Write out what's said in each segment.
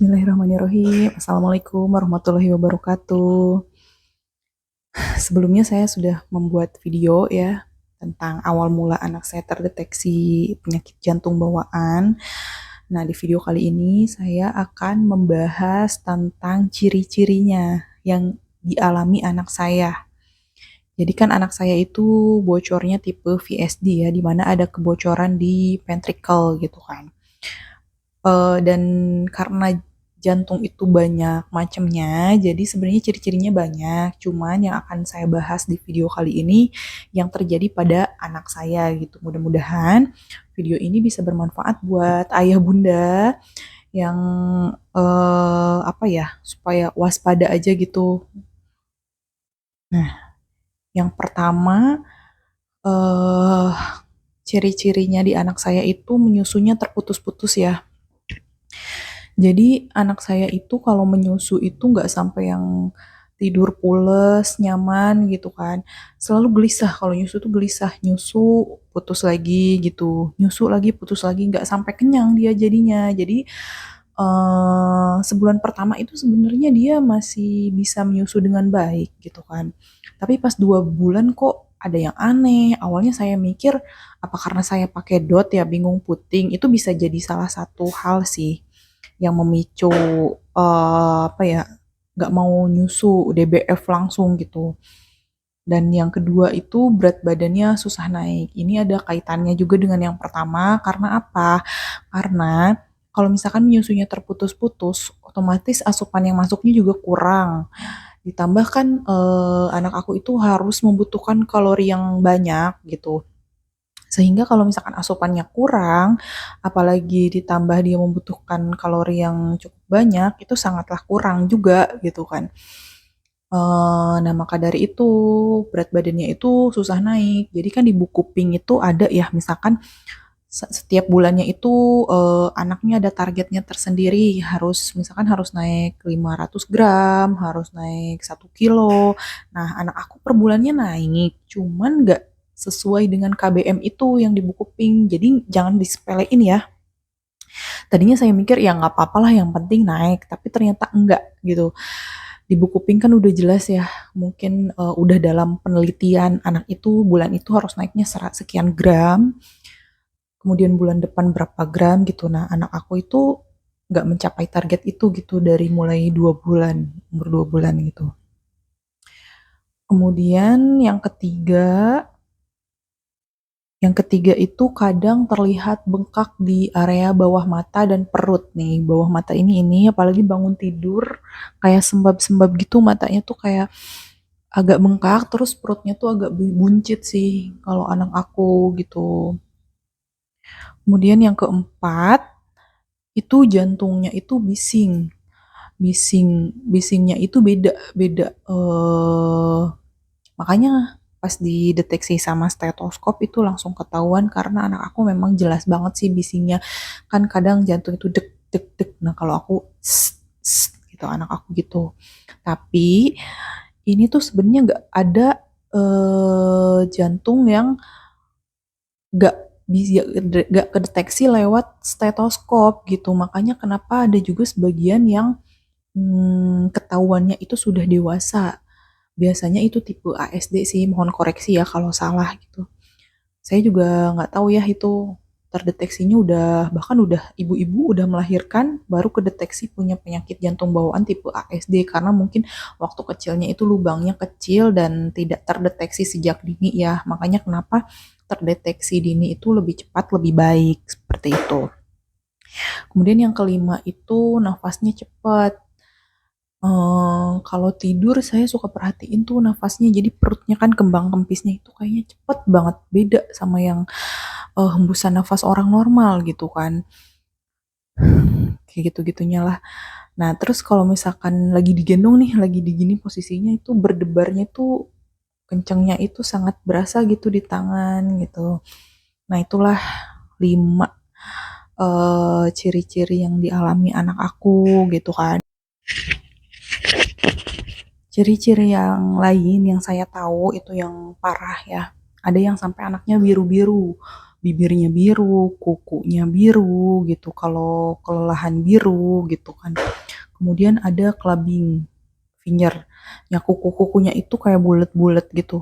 Bismillahirrahmanirrahim. Assalamualaikum warahmatullahi wabarakatuh. Sebelumnya saya sudah membuat video ya tentang awal mula anak saya terdeteksi penyakit jantung bawaan. Nah, di video kali ini saya akan membahas tentang ciri-cirinya yang dialami anak saya. Jadi kan anak saya itu bocornya tipe VSD ya, di mana ada kebocoran di ventricle gitu kan. Dan karena jantung itu banyak macamnya, jadi sebenarnya ciri-cirinya banyak. Cuman yang akan saya bahas di video kali ini yang terjadi pada anak saya gitu. Mudah-mudahan video ini bisa bermanfaat buat ayah bunda yang apa ya, supaya waspada aja gitu. Nah, yang pertama eh ciri-cirinya di anak saya itu menyusunya terputus-putus ya. Jadi anak saya itu kalau menyusu itu nggak sampai yang tidur pules, nyaman gitu kan. Selalu gelisah, kalau nyusu tuh gelisah, nyusu putus lagi gitu, nyusu lagi putus lagi, nggak sampai kenyang dia jadinya. Jadi sebulan pertama itu sebenarnya dia masih bisa menyusu dengan baik gitu kan. Tapi pas 2 bulan kok ada yang aneh. Awalnya saya mikir apa karena saya pakai dot ya, bingung puting. Itu bisa jadi salah satu hal sih yang memicu apa ya, nggak mau nyusu DBF langsung gitu. Dan yang kedua itu berat badannya susah naik. Ini ada kaitannya juga dengan yang pertama. Karena apa? Karena kalau misalkan menyusunya terputus-putus, otomatis asupan yang masuknya juga kurang. Ditambah kan anak aku itu harus membutuhkan kalori yang banyak gitu. Sehingga kalau misalkan asupannya kurang, apalagi ditambah dia membutuhkan kalori yang cukup banyak, itu sangatlah kurang juga gitu kan. Nah, maka dari itu berat badannya itu susah naik. Jadi kan di buku Pink itu ada ya, misalkan setiap bulannya itu anaknya ada targetnya tersendiri, harus misalkan harus naik 500 gram, harus naik 1 kilo. Nah, anak aku per bulannya naik, cuman nggak sesuai dengan KBM itu yang di buku Pink. Jadi jangan disepelein ya. Tadinya saya mikir ya nggak apa-apa lah, yang penting naik, tapi ternyata enggak gitu. Di buku Pink kan udah jelas ya, mungkin udah dalam penelitian anak itu bulan itu harus naiknya sekian gram, kemudian bulan depan berapa gram gitu. Nah, anak aku itu nggak mencapai target itu gitu dari mulai 2 bulan, umur 2 bulan gitu. Kemudian yang ketiga itu kadang terlihat bengkak di area bawah mata dan perut nih. Bawah mata ini apalagi bangun tidur kayak sembab-sembab gitu, matanya tuh kayak agak bengkak, terus perutnya tuh agak buncit sih kalau anak aku gitu. Kemudian yang keempat, itu jantungnya itu bising. Bisingnya itu beda-beda. Makanya pas dideteksi sama stetoskop itu langsung ketahuan karena anak aku memang jelas banget sih bisingnya. Kan kadang jantung itu dek dek dek. Nah, kalau aku gitu, anak aku gitu. Tapi ini tuh sebenarnya nggak ada jantung yang nggak bisa nggak kedeteksi lewat stetoskop gitu. Makanya kenapa ada juga sebagian yang ketahuannya itu sudah dewasa. Biasanya itu tipe ASD sih, mohon koreksi ya kalau salah gitu. Saya juga nggak tahu ya itu terdeteksinya bahkan udah ibu-ibu udah melahirkan baru kedeteksi punya penyakit jantung bawaan tipe ASD, karena mungkin waktu kecilnya itu lubangnya kecil dan tidak terdeteksi sejak dini ya. Makanya kenapa terdeteksi dini itu lebih cepat, lebih baik seperti itu. Kemudian yang kelima itu nafasnya cepat. Kalau tidur saya suka perhatiin tuh nafasnya, jadi perutnya kan kembang kempisnya itu kayaknya cepet banget, beda sama yang hembusan nafas orang normal gitu kan, kayak gitu-gitunya lah. Nah, terus kalau misalkan lagi digendong nih, lagi di gini posisinya itu berdebarnya tuh kencengnya itu sangat berasa gitu di tangan gitu. Nah, itulah 5 ciri-ciri yang dialami anak aku gitu kan. Ciri-ciri yang lain yang saya tahu itu yang parah ya. Ada yang sampai anaknya biru-biru. bibirnya biru, kukunya biru gitu, kalau kelelahan biru gitu kan. Kemudian ada clubbing finger, ya kuku-kukunya itu kayak bulat-bulat gitu.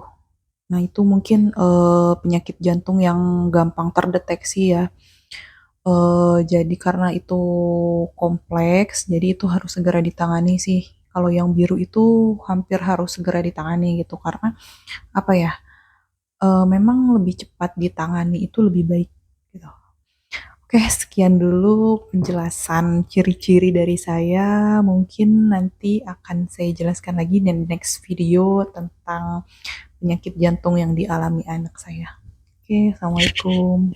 Nah, itu mungkin penyakit jantung yang gampang terdeteksi ya. Jadi karena itu kompleks, jadi itu harus segera ditangani sih. Kalau yang biru itu hampir harus segera ditangani gitu karena apa ya? Memang lebih cepat ditangani itu lebih baik gitu. Oke, sekian dulu penjelasan ciri-ciri dari saya. Mungkin nanti akan saya jelaskan lagi di next video tentang penyakit jantung yang dialami anak saya. Oke, assalamualaikum.